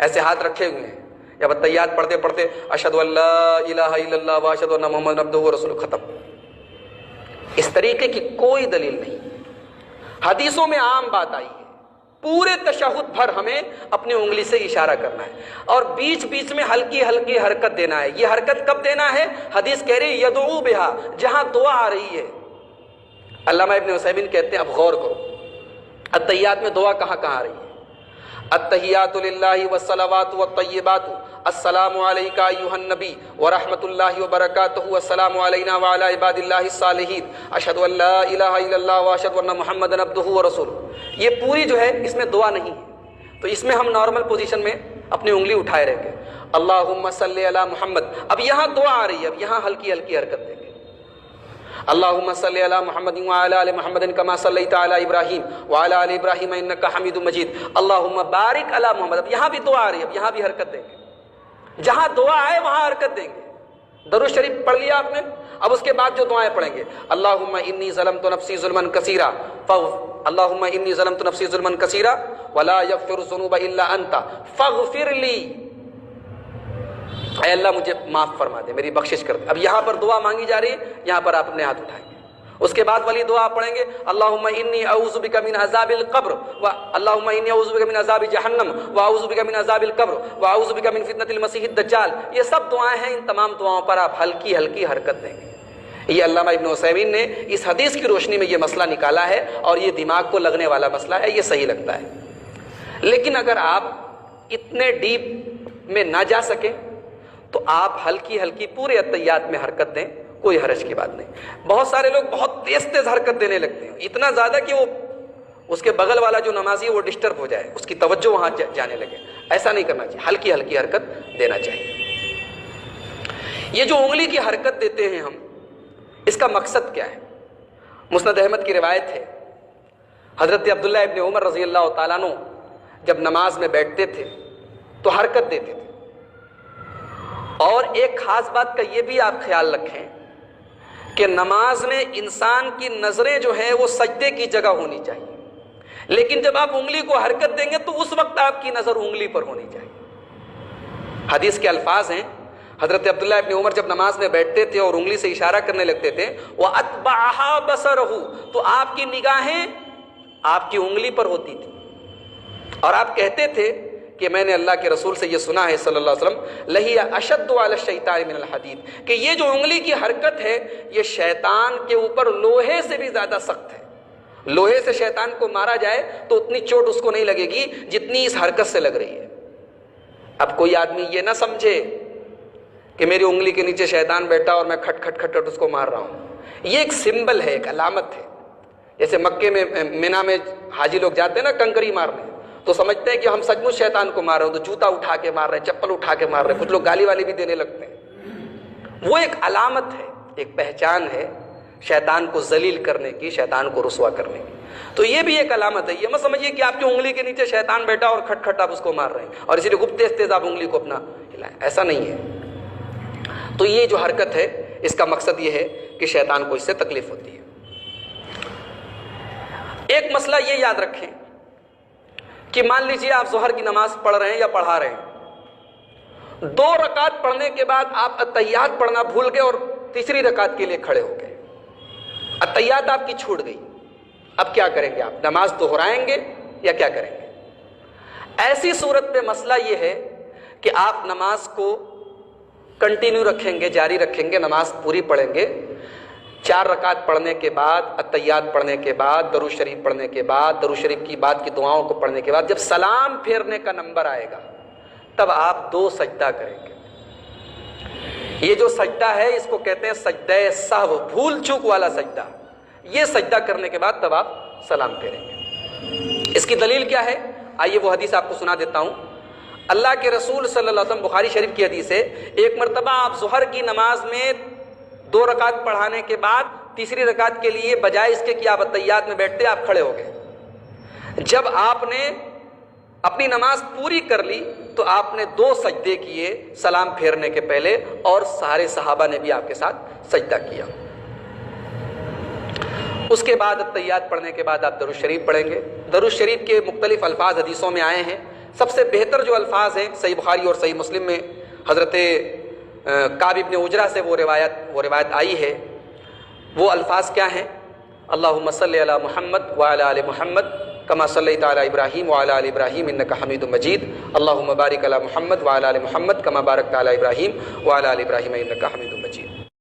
ایسے ہاتھ رکھے ہوئے ہیں، یا تحیات پڑھتے پڑھتے اشہد ان لا الہ الا اللہ و اشہد ان محمد عبدہ و رسولہ، ختم۔ اس طریقے کی کوئی دلیل نہیں، حدیثوں میں عام بات آئی ہے۔ پورے تشہد بھر ہمیں اپنی انگلی سے اشارہ کرنا ہے، اور بیچ بیچ میں ہلکی ہلکی حرکت دینا ہے۔ یہ حرکت کب دینا ہے؟ حدیث کہہ رہی ہے یدعو بہا، جہاں دعا آ رہی ہے۔ علامہ ابن عثیمین کہتے ہیں اب غور کرو، التحیات میں دعا کہاں کہاں آ رہی ہے؟ التحیات للہ والصلوات والطیبات، السلام علیک ایھا النبی ورحمۃ اللہ وبرکاتہ، السلام علینا وعلی عباد اللہ الصالحین، اشہد ان لا الہ الا اللہ واشہد ان محمدا عبدہ ورسولہ۔ یہ پوری جو ہے اس میں دعا نہیں ہے، تو اس میں ہم نارمل پوزیشن میں اپنی انگلی اٹھائے رہیں گے، اللہم صلی علی محمد۔ اب یہاں دعا آ رہی ہے، اب یہاں ہلکی ہلکی حرکت دیں گے، اللہم صلی علی محمد وعلی آل محمد کما صلیت علی ابراہیم وعلی آل ابراہیم انک حمید مجید، اللہم بارک علی محمد۔ اب یہاں بھی دعا آ رہی ہے، اب یہاں بھی حرکت دیں گے، جہاں دعا آئے وہاں حرکت دیں گے۔ درود شریف پڑھ لیا آپ نے، اب اس کے بعد جو دعائیں پڑھیں گے، اللہم انی ظلمت نفسی ظلما کثیرا، اللہم انی ظلمت نفسی ظلما کثیرا ولا یغفر الذنوب الا انت فاغفر لی، اے اللہ مجھے معاف فرما دے، میری بخشش کر دے۔ اب یہاں پر دعا مانگی جا رہی ہے، یہاں پر آپ اپنے ہاتھ اٹھائیں گے۔ اس کے بعد والی دعا آپ پڑھیں گے، اللہم انی اعوذ بک من عذاب القبر اللہم انی اعوذ بک من عذاب جہنم واعوذ بک من عذاب القبر واعوذ بک من فتنۃ المسیح الدجال۔ یہ سب دعائیں ہیں، ان تمام دعاؤں پر آپ ہلکی ہلکی حرکت دیں گے۔ یہ علامہ ابن عثیمین نے اس حدیث کی روشنی میں یہ مسئلہ نکالا ہے، اور یہ دماغ کو لگنے والا مسئلہ ہے، یہ صحیح لگتا ہے۔ لیکن اگر آپ اتنے ڈیپ میں نہ جا سکیں تو آپ ہلکی ہلکی پورے التحیات میں حرکت دیں، کوئی حرج کی بات نہیں۔ بہت سارے لوگ بہت تیز تیز حرکت دینے لگتے ہیں، اتنا زیادہ کہ وہ اس کے بغل والا جو نمازی ہے وہ ڈسٹرب ہو جائے، اس کی توجہ وہاں جانے لگے۔ ایسا نہیں کرنا چاہیے، ہلکی ہلکی حرکت دینا چاہیے۔ یہ جو انگلی کی حرکت دیتے ہیں ہم، اس کا مقصد کیا ہے؟ مسند احمد کی روایت ہے، حضرت عبداللہ ابن عمر رضی اللہ تعالیٰ عنہ جب نماز میں بیٹھتے تھے تو حرکت دیتے تھے۔ اور ایک خاص بات کا یہ بھی آپ خیال رکھیں کہ نماز میں انسان کی نظریں جو ہیں وہ سجدے کی جگہ ہونی چاہیے، لیکن جب آپ انگلی کو حرکت دیں گے تو اس وقت آپ کی نظر انگلی پر ہونی چاہیے۔ حدیث کے الفاظ ہیں، حضرت عبداللہ ابن عمر جب نماز میں بیٹھتے تھے اور انگلی سے اشارہ کرنے لگتے تھے، وَأَتْبَعَهَا بَصَرَهُ، تو آپ کی نگاہیں آپ کی انگلی پر ہوتی تھی، اور آپ کہتے تھے کہ میں نے اللہ کے رسول سے یہ سنا ہے صلی اللہ علیہ وسلم، لہی اشد علی الشیطان من الحدید، کہ یہ جو انگلی کی حرکت ہے یہ شیطان کے اوپر لوہے سے بھی زیادہ سخت ہے۔ لوہے سے شیطان کو مارا جائے تو اتنی چوٹ اس کو نہیں لگے گی جتنی اس حرکت سے لگ رہی ہے۔ اب کوئی آدمی یہ نہ سمجھے کہ میری انگلی کے نیچے شیطان بیٹھا اور میں کھٹ کھٹ کھٹ کھٹ اس کو مار رہا ہوں۔ یہ ایک سمبل ہے، ایک علامت ہے۔ جیسے مکے میں مینا میں حاجی لوگ جاتے ہیں نا کنکری مارنے، تو سمجھتے ہیں کہ ہم سچ مچ شیطان کو مار رہے ہیں، تو جوتا اٹھا کے مار رہے ہیں، چپل اٹھا کے مار رہے ہیں، کچھ لوگ گالی والی بھی دینے لگتے ہیں۔ وہ ایک علامت ہے، ایک پہچان ہے شیطان کو ذلیل کرنے کی، شیطان کو رسوا کرنے کی۔ تو یہ بھی ایک علامت ہے۔ یہ مت سمجھیے کہ آپ کی انگلی کے نیچے شیطان بیٹھا اور کھٹ کھٹ آپ اس کو مار رہے ہیں اور اسی لیے خوب تیز تیز آپ انگلی کو اپنا ہلائیں، ایسا نہیں ہے۔ تو یہ جو حرکت ہے اس کا مقصد یہ ہے کہ شیطان کو اس سے تکلیف ہوتی ہے۔ ایک مسئلہ یہ یاد رکھیں کہ مان لیجئے آپ ظہر کی نماز پڑھ رہے ہیں یا پڑھا رہے ہیں، 2 رکعت پڑھنے کے بعد آپ التحیات پڑھنا بھول گئے اور تیسری رکعت کے لیے کھڑے ہو گئے، التحیات آپ کی چھوٹ گئی، اب کیا کریں گے؟ آپ نماز دہرائیں گے یا کیا کریں گے؟ ایسی صورت میں مسئلہ یہ ہے کہ آپ نماز کو کنٹینیو رکھیں گے، جاری رکھیں گے، نماز پوری پڑھیں گے۔ 4 رکعت پڑھنے کے بعد، التحیات پڑھنے کے بعد، درود شریف پڑھنے کے بعد، درود شریف کی بعد کی دعاؤں کو پڑھنے کے بعد جب سلام پھیرنے کا نمبر آئے گا تب آپ 2 سجدہ کریں گے۔ یہ جو سجدہ ہے اس کو کہتے ہیں سجدہ سہو، بھول چوک والا سجدہ۔ یہ سجدہ کرنے کے بعد تب آپ سلام پھیریں گے۔ اس کی دلیل کیا ہے؟ آئیے وہ حدیث آپ کو سنا دیتا ہوں۔ اللہ کے رسول صلی اللہ علیہ وسلم، بخاری شریف کی حدیث ہے، ایک مرتبہ آپ ظہر کی نماز میں 2 رکعت پڑھانے کے بعد تیسری رکعت کے لیے بجائے اس کے کہ آپ التحیات میں بیٹھتے آپ کھڑے ہو گئے۔ جب آپ نے اپنی نماز پوری کر لی تو آپ نے 2 سجدے کیے سلام پھیرنے کے پہلے، اور سارے صحابہ نے بھی آپ کے ساتھ سجدہ کیا۔ اس کے بعد التحیات پڑھنے کے بعد آپ درود شریف پڑھیں گے۔ درود شریف کے مختلف الفاظ حدیثوں میں آئے ہیں، سب سے بہتر جو الفاظ ہیں صحیح بخاری اور صحیح مسلم میں حضرت کعب بن عجرہ سے وہ روایت آئی ہے، وہ الفاظ کیا ہیں؟ اللہم صلی علی محمد وعلی آل محمد کما صلیت علی ابراہیم وعلی آل ابراہیم انک حمید مجید، اللہم بارک علی محمد وعلی آل محمد کما بارکت علی ابراہیم وعلی آل ابراہیم انک حمید مجید۔